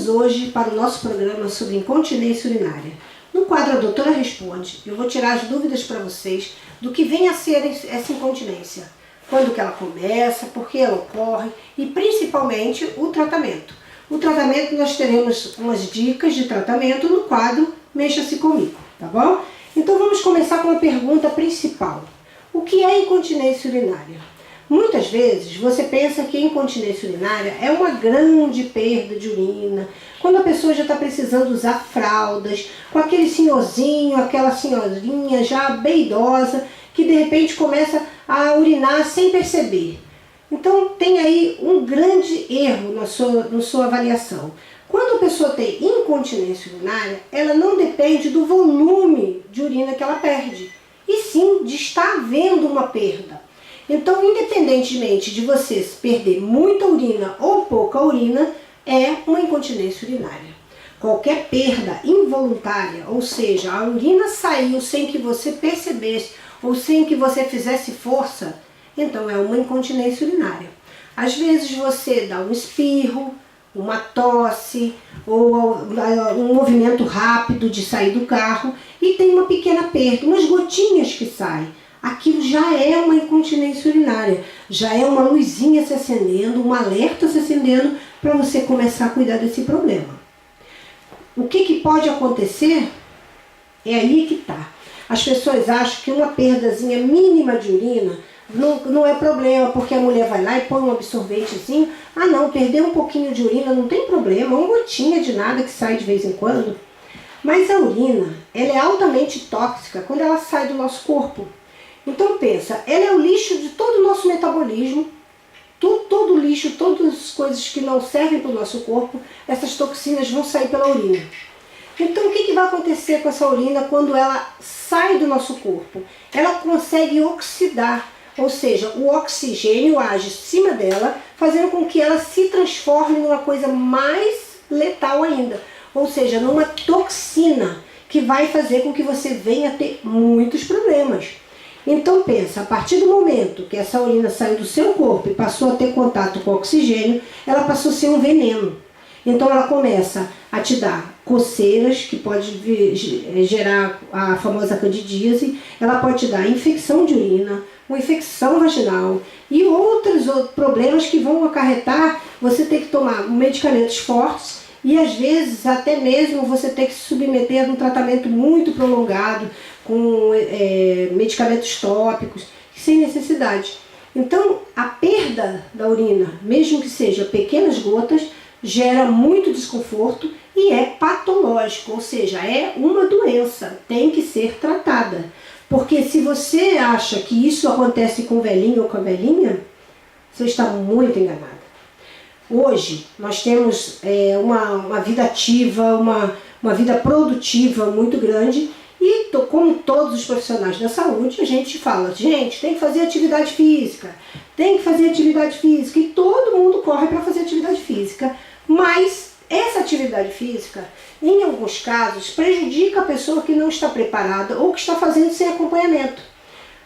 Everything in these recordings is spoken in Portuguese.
Vamos hoje para o nosso programa sobre incontinência urinária. No quadro A Doutora Responde, eu vou tirar as dúvidas para vocês do que vem a ser essa incontinência. Quando que ela começa, por que ela ocorre e principalmente o tratamento. O tratamento nós teremos umas dicas de tratamento no quadro Mexa-se Comigo, tá bom? Então vamos começar com a pergunta principal. O que é incontinência urinária? Muitas vezes você pensa que a incontinência urinária é uma grande perda de urina, quando a pessoa já está precisando usar fraldas, com aquele senhorzinho, aquela senhorinha já bem idosa, que de repente começa a urinar sem perceber. Então tem aí um grande erro na sua avaliação. Quando a pessoa tem incontinência urinária, ela não depende do volume de urina que ela perde, e sim de estar havendo uma perda. Então, independentemente de você perder muita urina ou pouca urina, é uma incontinência urinária. Qualquer perda involuntária, ou seja, a urina saiu sem que você percebesse ou sem que você fizesse força, então é uma incontinência urinária. Às vezes você dá um espirro, uma tosse ou um movimento rápido de sair do carro e tem uma pequena perda, umas gotinhas que saem. Aquilo já é uma incontinência urinária, já é uma luzinha se acendendo, um alerta se acendendo para você começar a cuidar desse problema. O que pode acontecer? É aí que está. As pessoas acham que uma perdazinha mínima de urina não é problema, porque a mulher vai lá e põe um absorventezinho. Ah não, perder um pouquinho de urina não tem problema, uma gotinha de nada que sai de vez em quando. Mas a urina, ela é altamente tóxica quando ela sai do nosso corpo. Então pensa, ela é o lixo de todo o nosso metabolismo, todo o lixo, todas as coisas que não servem para o nosso corpo, essas toxinas vão sair pela urina. Então o que vai acontecer com essa urina quando ela sai do nosso corpo? Ela consegue oxidar, ou seja, o oxigênio age em cima dela, fazendo com que ela se transforme numa coisa mais letal ainda, ou seja, numa toxina que vai fazer com que você venha a ter muitos problemas. Então pensa, a partir do momento que essa urina saiu do seu corpo e passou a ter contato com o oxigênio, ela passou a ser um veneno. Então ela começa a te dar coceiras, que pode gerar a famosa candidíase, ela pode te dar infecção de urina, uma infecção vaginal e outros problemas que vão acarretar você ter que tomar medicamentos fortes e às vezes até mesmo você ter que se submeter a um tratamento muito prolongado com medicamentos tópicos, sem necessidade. Então a perda da urina, mesmo que seja pequenas gotas, gera muito desconforto e é patológico, ou seja, é uma doença, tem que ser tratada. Porque se você acha que isso acontece com o velhinho ou com a velhinha, você está muito enganado. Hoje nós temos uma vida ativa, uma vida produtiva muito grande e como todos os profissionais da saúde, a gente fala, gente, tem que fazer atividade física, tem que fazer atividade física e todo mundo corre para fazer atividade física, mas essa atividade física, em alguns casos, prejudica a pessoa que não está preparada ou que está fazendo sem acompanhamento.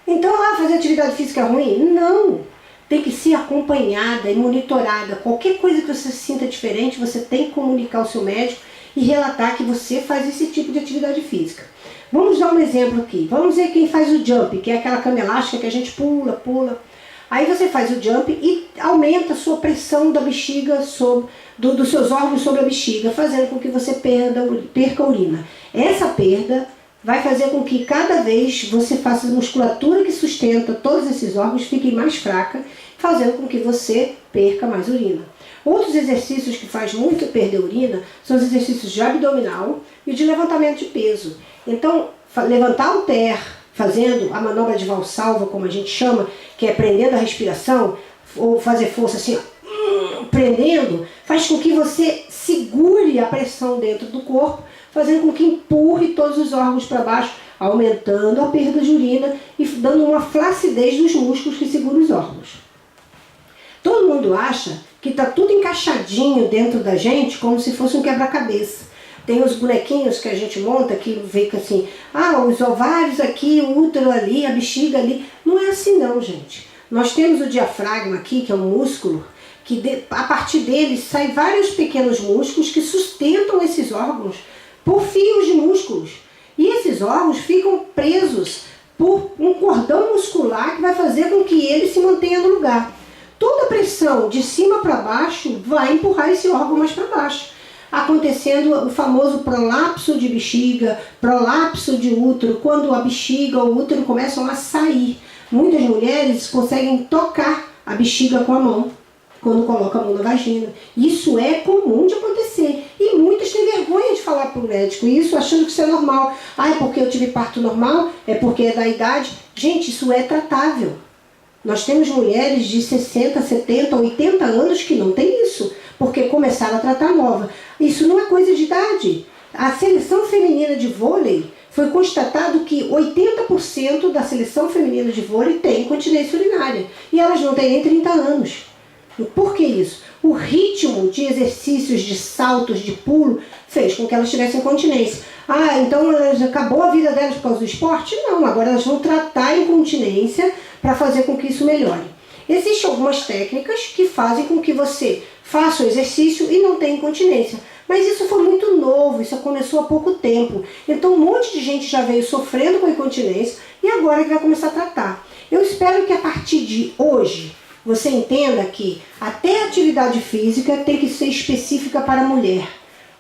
Então, fazer atividade física é ruim? Não! Tem que ser acompanhada e monitorada. Qualquer coisa que você se sinta diferente, você tem que comunicar ao seu médico e relatar que você faz esse tipo de atividade física. Vamos dar um exemplo aqui. Vamos ver quem faz o jump, que é aquela cama elástica que a gente pula. Aí você faz o jump e aumenta a sua pressão da bexiga, dos seus órgãos sobre a bexiga, fazendo com que você perca a urina. Essa perda vai fazer com que cada vez você faça a musculatura que sustenta todos esses órgãos fiquem mais fraca, fazendo com que você perca mais urina. Outros exercícios que faz muito perder urina são os exercícios de abdominal e de levantamento de peso. Então, levantar o halter, fazendo a manobra de valsalva, como a gente chama, que é prendendo a respiração, ou fazer força assim, prendendo, faz com que você segure a pressão dentro do corpo, fazendo com que empurre todos os órgãos para baixo, aumentando a perda de urina e dando uma flacidez dos músculos que seguram os órgãos. Todo mundo acha que está tudo encaixadinho dentro da gente, como se fosse um quebra-cabeça. Tem os bonequinhos que a gente monta que vê que assim, os ovários aqui, o útero ali, a bexiga ali. Não é assim não, gente. Nós temos o diafragma aqui, que é um músculo, a partir deles saem vários pequenos músculos que sustentam esses órgãos por fios de músculos. E esses órgãos ficam presos por um cordão muscular que vai fazer com que ele se mantenha no lugar. Toda pressão de cima para baixo vai empurrar esse órgão mais para baixo, acontecendo o famoso prolapso de bexiga, prolapso de útero, quando a bexiga ou o útero começam a sair. Muitas mulheres conseguem tocar a bexiga com a mão, quando coloca a mão na vagina. Isso é comum de acontecer. E muitas têm vergonha de falar para o médico isso, achando que isso é normal. Ah, é porque eu tive parto normal? É porque é da idade? Gente, isso é tratável. Nós temos mulheres de 60, 70, 80 anos que não têm isso, porque começaram a tratar nova. Isso não é coisa de idade. A seleção feminina de vôlei, foi constatado que 80% da seleção feminina de vôlei tem incontinência urinária. E elas não têm nem 30 anos. Por que isso? O ritmo de exercícios, de saltos, de pulo, fez com que elas tivessem incontinência. Ah, então acabou a vida delas por causa do esporte? Não, agora elas vão tratar a incontinência para fazer com que isso melhore. Existem algumas técnicas que fazem com que você faça o exercício e não tenha incontinência. Mas isso foi muito novo, isso começou há pouco tempo. Então um monte de gente já veio sofrendo com incontinência e agora que vai começar a tratar. Eu espero que a partir de hoje você entenda que até a atividade física tem que ser específica para a mulher.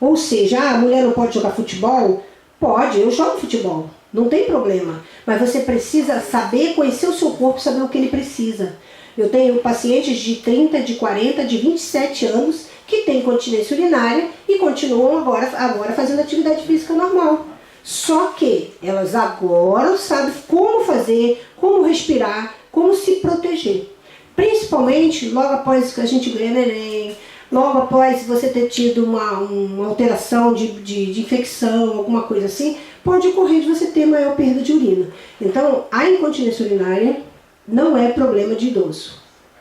Ou seja, a mulher não pode jogar futebol? Pode, eu jogo futebol, não tem problema. Mas você precisa saber, conhecer o seu corpo, saber o que ele precisa. Eu tenho pacientes de 30, de 40, de 27 anos que têm incontinência urinária e continuam agora fazendo atividade física normal. Só que elas agora sabem como fazer, como respirar, como se proteger. Principalmente logo após que a gente ganha neném, logo após você ter tido uma alteração de infecção, alguma coisa assim, pode ocorrer de você ter maior perda de urina. Então, a incontinência urinária não é problema de idoso,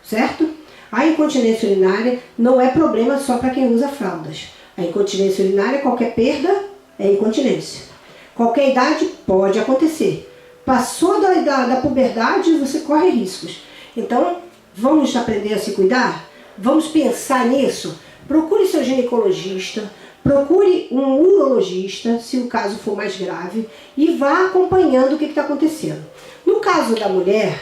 certo? A incontinência urinária não é problema só para quem usa fraldas. A incontinência urinária, qualquer perda é incontinência. Qualquer idade pode acontecer. Passou da puberdade, você corre riscos. Então, vamos aprender a se cuidar? Vamos pensar nisso? Procure seu ginecologista, procure um urologista, se o caso for mais grave, e vá acompanhando o que está acontecendo. No caso da mulher,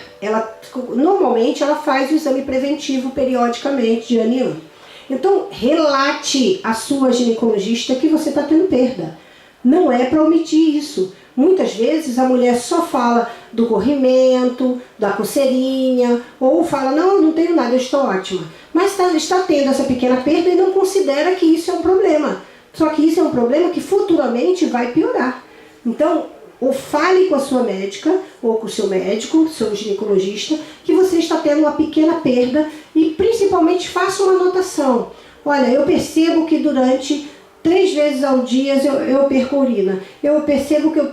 normalmente ela faz o exame preventivo periodicamente, de ano em ano. Então, relate à sua ginecologista que você está tendo perda. Não é para omitir isso. Muitas vezes a mulher só fala do corrimento, da coceirinha, ou fala, não, eu não tenho nada, eu estou ótima. Mas está tendo essa pequena perda e não considera que isso é um problema. Só que isso é um problema que futuramente vai piorar. Então, ou fale com a sua médica, ou com o seu médico, seu ginecologista, que você está tendo uma pequena perda e principalmente faça uma anotação. Olha, eu percebo que durante 3 vezes ao dia eu perco urina. Eu percebo que eu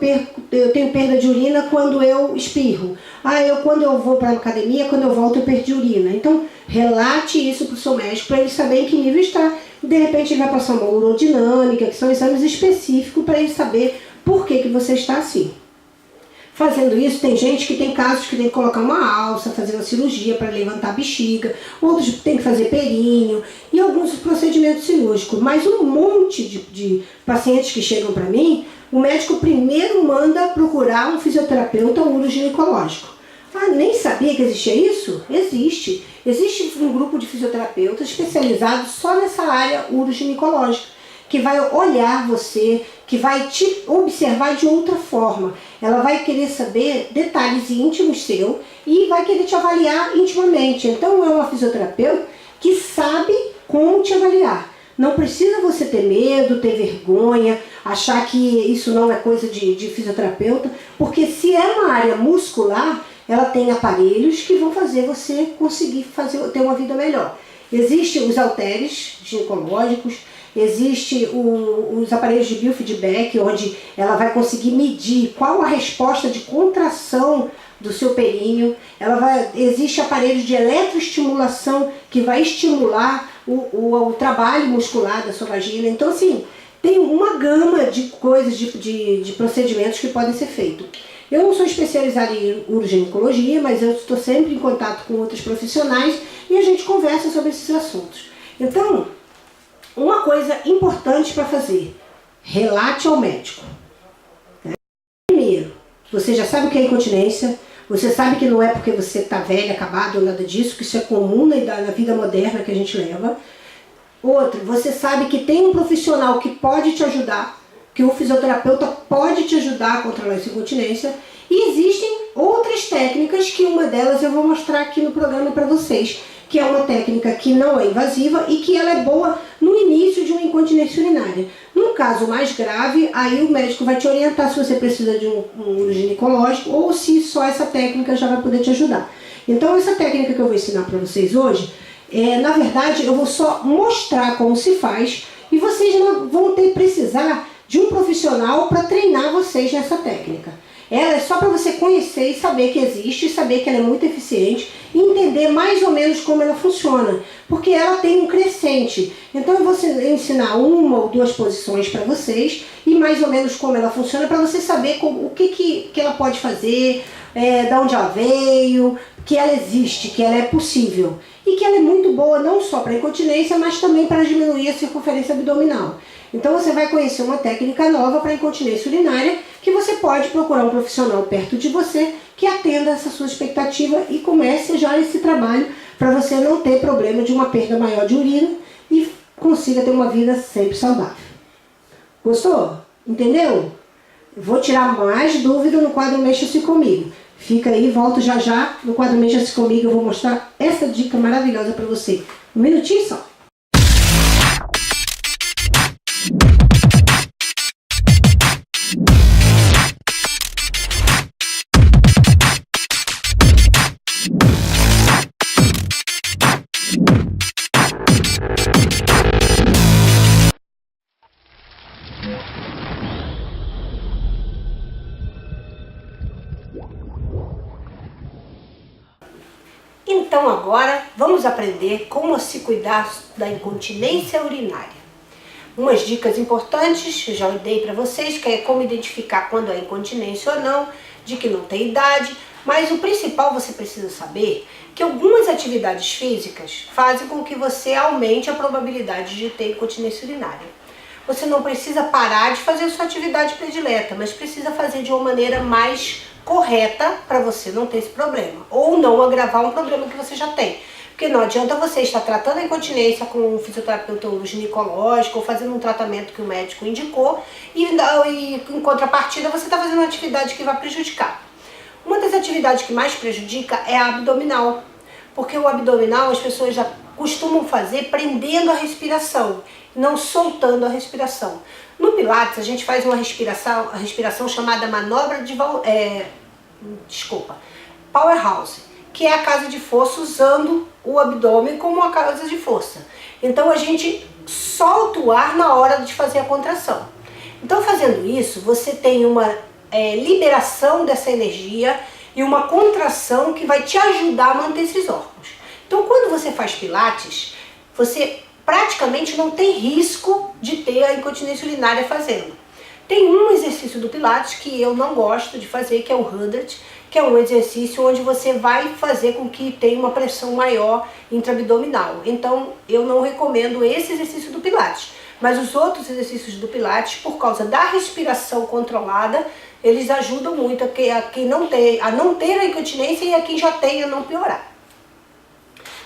tenho perda de urina quando eu espirro. Quando eu vou para a academia, quando eu volto eu perdi urina. Então, relate isso para o seu médico, para ele saber em que nível está. De repente ele vai passar uma urodinâmica, que são exames específicos para ele saber por que você está assim. Fazendo isso, tem gente que tem casos que tem que colocar uma alça, fazer uma cirurgia para levantar a bexiga, outros tem que fazer períneo e alguns procedimentos cirúrgicos. Mas um monte de pacientes que chegam para mim, o médico primeiro manda procurar um fisioterapeuta uroginecológico. Nem sabia que existia isso? Existe. Existe um grupo de fisioterapeutas especializados só nessa área uroginecológica, que vai olhar você, que vai te observar de outra forma. Ela vai querer saber detalhes íntimos seu e vai querer te avaliar intimamente. Então é uma fisioterapeuta que sabe como te avaliar. Não precisa você ter medo, ter vergonha, achar que isso não é coisa de fisioterapeuta, porque se é uma área muscular, ela tem aparelhos que vão fazer você conseguir ter uma vida melhor. Existem os halteres ginecológicos, existe os aparelhos de biofeedback, onde ela vai conseguir medir qual a resposta de contração do seu períneo. Existe aparelhos de eletroestimulação que vai estimular o trabalho muscular da sua vagina. Então, assim, tem uma gama de coisas, de procedimentos que podem ser feitos. Eu não sou especializada em uroginecologia, mas eu estou sempre em contato com outros profissionais e a gente conversa sobre esses assuntos. Então, uma coisa importante para fazer, relate ao médico. Primeiro, você já sabe o que é incontinência, você sabe que não é porque você está velha, acabado ou nada disso, que isso é comum na vida moderna que a gente leva. Outro, você sabe que tem um profissional que pode te ajudar, que o fisioterapeuta pode te ajudar a controlar essa incontinência. E existem outras técnicas, que uma delas eu vou mostrar aqui no programa para vocês, que é uma técnica que não é invasiva e que ela é boa no início de uma incontinência urinária. Num caso mais grave, aí o médico vai te orientar se você precisa de um ginecológico ou se só essa técnica já vai poder te ajudar. Então essa técnica que eu vou ensinar para vocês hoje, na verdade eu vou só mostrar como se faz e vocês vão precisar de um profissional para treinar vocês nessa técnica. Ela é só para você conhecer e saber que existe, saber que ela é muito eficiente e entender mais ou menos como ela funciona, porque ela tem um crescente. Então eu vou ensinar uma ou duas posições para vocês e mais ou menos como ela funciona, para você saber o que ela pode fazer, de onde ela veio, que ela existe, que ela é possível e que ela é muito boa não só para incontinência, mas também para diminuir a circunferência abdominal. Então você vai conhecer uma técnica nova para incontinência urinária, que você pode procurar um profissional perto de você que atenda essa sua expectativa e comece já esse trabalho para você não ter problema de uma perda maior de urina e consiga ter uma vida sempre saudável. Gostou? Entendeu? Vou tirar mais dúvida no quadro Mexa-se Comigo. Fica aí, volto já já no quadro Mexa-se Comigo. Eu vou mostrar essa dica maravilhosa para você. Um minutinho só. Então agora vamos aprender como se cuidar da incontinência urinária. Umas dicas importantes, já dei para vocês, que é como identificar quando é incontinência ou não, de que não tem idade, mas o principal você precisa saber que algumas atividades físicas fazem com que você aumente a probabilidade de ter incontinência urinária. Você não precisa parar de fazer a sua atividade predileta, mas precisa fazer de uma maneira mais correta para você não ter esse problema, ou não agravar um problema que você já tem. Porque não adianta você estar tratando a incontinência com um fisioterapeuta ou ginecológico, ou fazendo um tratamento que o médico indicou, e em contrapartida você está fazendo uma atividade que vai prejudicar. Uma das atividades que mais prejudica é a abdominal, porque o abdominal as pessoas já costumam fazer prendendo a respiração, não soltando a respiração. No Pilates a gente faz uma respiração chamada manobra de Powerhouse, que é a casa de força, usando o abdômen como uma casa de força. Então a gente solta o ar na hora de fazer a contração. Então fazendo isso, você tem uma liberação dessa energia e uma contração que vai te ajudar a manter esses órgãos. Então quando você faz Pilates, você praticamente não tem risco de ter a incontinência urinária fazendo. Tem um exercício do Pilates que eu não gosto de fazer, que é o 100, que é um exercício onde você vai fazer com que tenha uma pressão maior intraabdominal. Então eu não recomendo esse exercício do Pilates. Mas os outros exercícios do Pilates, por causa da respiração controlada, eles ajudam muito a não ter a incontinência e a quem já tem a não piorar.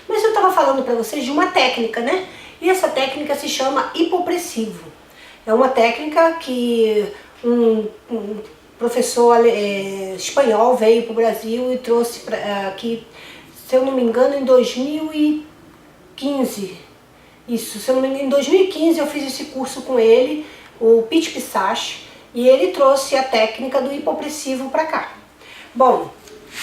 Mas eu estava falando para vocês de uma técnica, né? E essa técnica se chama hipopressivo. É uma técnica que um professor espanhol veio para o Brasil e trouxe aqui, se eu não me engano, em 2015. Isso, se eu não me engano, em 2015 eu fiz esse curso com ele, o Pete Pistache, e ele trouxe a técnica do hipopressivo para cá. Bom,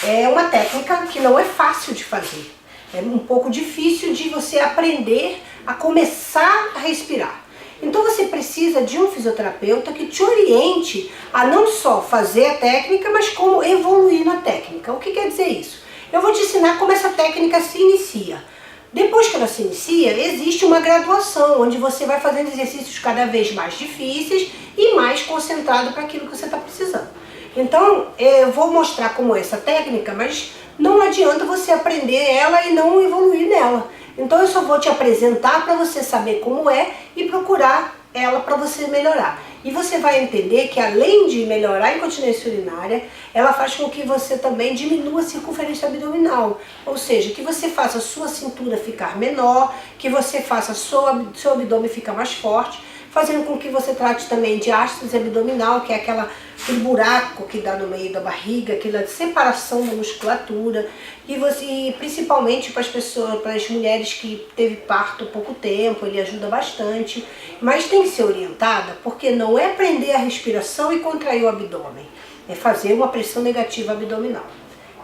é uma técnica que não é fácil de fazer. É um pouco difícil de você aprender a começar a respirar. Então você precisa de um fisioterapeuta que te oriente a não só fazer a técnica, mas como evoluir na técnica. O que quer dizer isso? Eu vou te ensinar como essa técnica se inicia. Depois que ela se inicia, existe uma graduação, onde você vai fazendo exercícios cada vez mais difíceis e mais concentrado para aquilo que você está precisando. Então, eu vou mostrar como é essa técnica, mas não adianta você aprender ela e não evoluir nela. Então, eu só vou te apresentar para você saber como é e procurar ela para você melhorar. E você vai entender que além de melhorar a incontinência urinária, ela faz com que você também diminua a circunferência abdominal. Ou seja, que você faça a sua cintura ficar menor, que você faça seu abdômen ficar mais forte, fazendo com que você trate também de ástase abdominal, que é aquele buraco que dá no meio da barriga, aquela separação da musculatura, e principalmente para as pessoas, para as mulheres que teve parto há pouco tempo, ele ajuda bastante, mas tem que ser orientada, porque não é prender a respiração e contrair o abdômen, é fazer uma pressão negativa abdominal.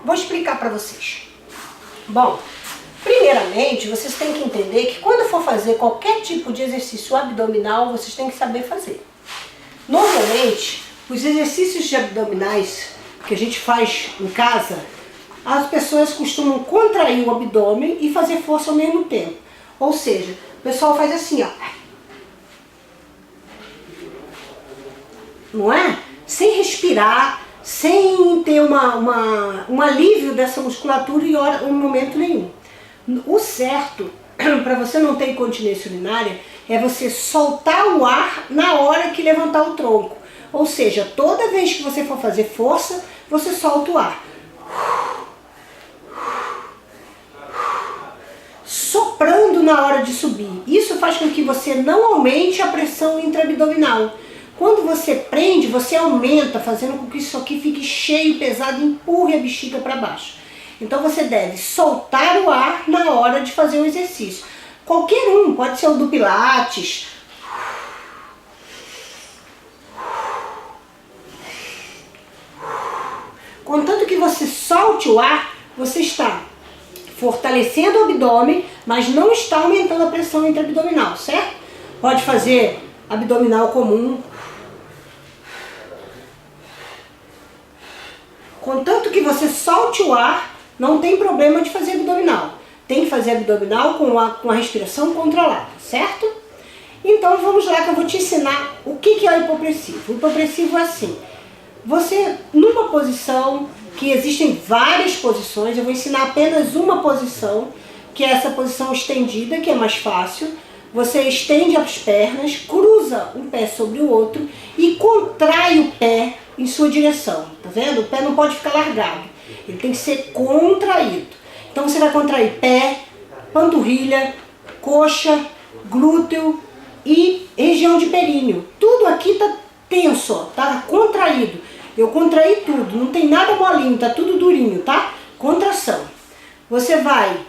Vou explicar para vocês. Bom, primeiramente, vocês têm que entender que quando for fazer qualquer tipo de exercício abdominal, vocês têm que saber fazer. Normalmente, os exercícios de abdominais que a gente faz em casa, as pessoas costumam contrair o abdômen e fazer força ao mesmo tempo. Ou seja, o pessoal faz assim, ó. Não é? Sem respirar, sem ter um alívio dessa musculatura em momento nenhum. O certo, para você não ter incontinência urinária, é você soltar o ar na hora que levantar o tronco. Ou seja, toda vez que você for fazer força, você solta o ar. Soprando na hora de subir. Isso faz com que você não aumente a pressão intraabdominal. Quando você prende, você aumenta, fazendo com que isso aqui fique cheio, pesado e empurre a bexiga para baixo. Então você deve soltar o ar na hora de fazer o exercício. Qualquer um, pode ser o do Pilates. Contanto que você solte o ar, você está fortalecendo o abdômen, mas não está aumentando a pressão intraabdominal, certo? Pode fazer abdominal comum. Contanto que você solte o ar, não tem problema de fazer abdominal. Tem que fazer abdominal com a respiração controlada, certo? Então vamos lá que eu vou te ensinar o que é o hipopressivo. O hipopressivo é assim. Você, numa posição, que existem várias posições, eu vou ensinar apenas uma posição, que é essa posição estendida, que é mais fácil. Você estende as pernas, cruza um pé sobre o outro e contrai o pé em sua direção. Tá vendo? O pé não pode ficar largado, ele tem que ser contraído. Então você vai contrair pé, panturrilha, coxa, glúteo e região de períneo. Tudo aqui tá tenso, ó, tá contraído. Eu contraí tudo, não tem nada molinho, tá tudo durinho, tá? Contração. Você vai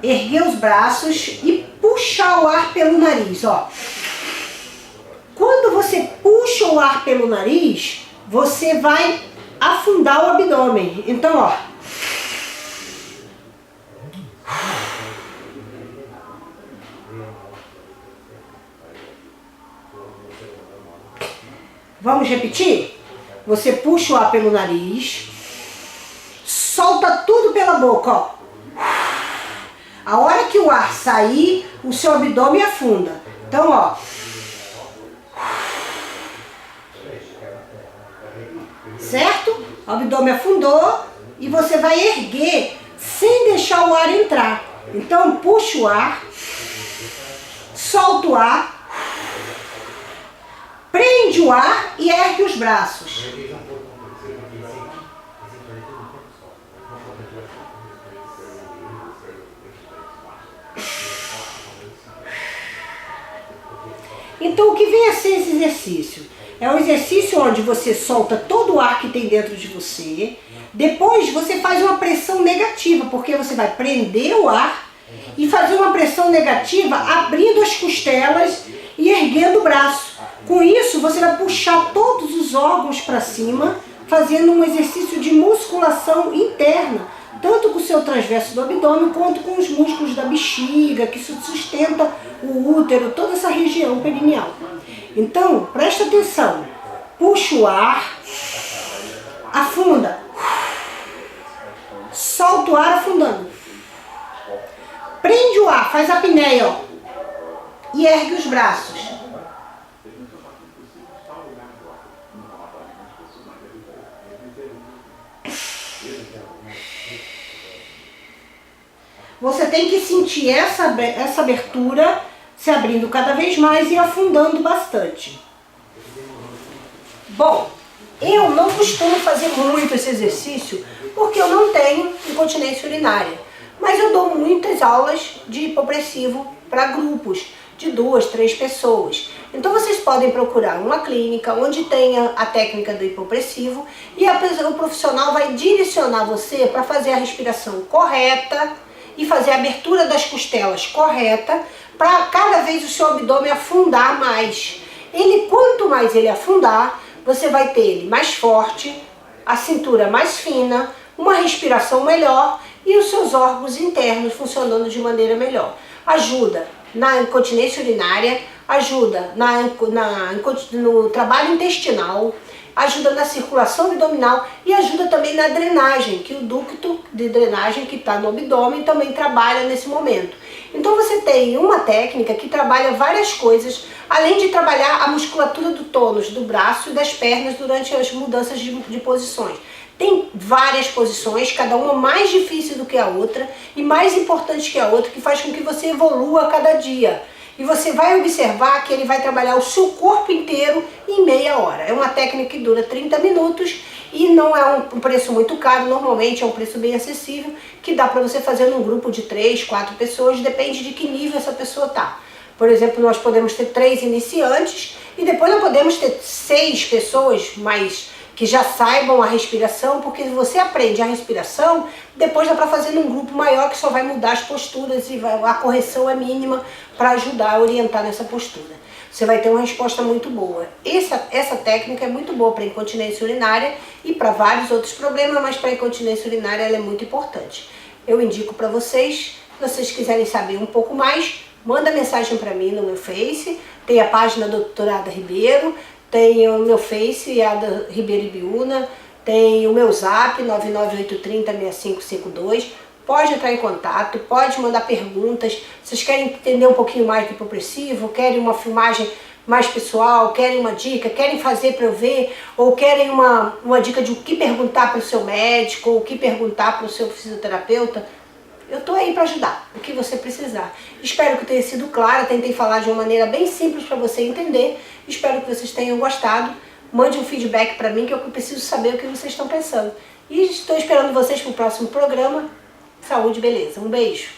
erguer os braços e puxar o ar pelo nariz, ó. Quando você puxa o ar pelo nariz, você vai afundar o abdômen. Então, ó. Vamos repetir? Você puxa o ar pelo nariz, solta tudo pela boca, ó. A hora que o ar sair, o seu abdômen afunda. Então, ó. Certo? O abdômen afundou e você vai erguer sem deixar o ar entrar. Então, puxa o ar, solta o ar, prende o ar e ergue os braços. Então, o que vem a ser esse exercício? É um exercício onde você solta todo o ar que tem dentro de você. Depois você faz uma pressão negativa, porque você vai prender o ar e fazer uma pressão negativa abrindo as costelas e erguendo o braço. Com isso, você vai puxar todos os órgãos para cima, fazendo um exercício de musculação interna, tanto com o seu transverso do abdômen, quanto com os músculos da bexiga, que sustenta o útero, toda essa região perineal. Então, presta atenção. Puxa o ar, afunda. Solta o ar afundando. Prende o ar, faz a apneia, ó. E ergue os braços. Você tem que sentir essa abertura se abrindo cada vez mais e afundando bastante. Bom, eu não costumo fazer muito esse exercício porque eu não tenho incontinência urinária. Mas eu dou muitas aulas de hipopressivo para grupos de 2, 3 pessoas. Então vocês podem procurar uma clínica onde tenha a técnica do hipopressivo e o profissional vai direcionar você para fazer a respiração correta e fazer a abertura das costelas correta para cada vez o seu abdômen afundar mais. Quanto mais ele afundar, você vai ter ele mais forte, a cintura mais fina, uma respiração melhor e os seus órgãos internos funcionando de maneira melhor. Ajuda na incontinência urinária, ajuda no trabalho intestinal, ajuda na circulação abdominal e ajuda também na drenagem, que o ducto de drenagem que está no abdômen também trabalha nesse momento. Então você tem uma técnica que trabalha várias coisas, além de trabalhar a musculatura do tônus, do braço e das pernas durante as mudanças de posições. Tem várias posições, cada uma mais difícil do que a outra e mais importante que a outra, que faz com que você evolua a cada dia. E você vai observar que ele vai trabalhar o seu corpo inteiro em meia hora. É uma técnica que dura 30 minutos e não é um preço muito caro, normalmente é um preço bem acessível, que dá para você fazer num grupo de 3, 4 pessoas, depende de que nível essa pessoa está. Por exemplo, nós podemos ter 3 iniciantes e depois nós podemos ter 6 pessoas que já saibam a respiração, porque você aprende a respiração, depois dá para fazer num grupo maior que só vai mudar as posturas e a correção é mínima para ajudar a orientar nessa postura. Você vai ter uma resposta muito boa. Essa técnica é muito boa para incontinência urinária e para vários outros problemas, mas para incontinência urinária ela é muito importante. Eu indico para vocês, se vocês quiserem saber um pouco mais, manda mensagem para mim no meu Face, tem a página da doutora Ada Ribeiro, tem o meu Face, Ada Ribeiro Ibiúna, tem o meu Zap, 998306552. Pode entrar em contato, pode mandar perguntas. Vocês querem entender um pouquinho mais do hipopressivo, querem uma filmagem mais pessoal, querem uma dica, querem fazer para eu ver, ou querem uma dica de o que perguntar para o seu médico, ou o que perguntar para o seu fisioterapeuta, eu estou aí para ajudar, o que você precisar. Espero que tenha sido clara, tentei falar de uma maneira bem simples para você entender. Espero que vocês tenham gostado. Mande um feedback para mim que eu preciso saber o que vocês estão pensando. E estou esperando vocês para o próximo programa. Saúde e beleza. Um beijo.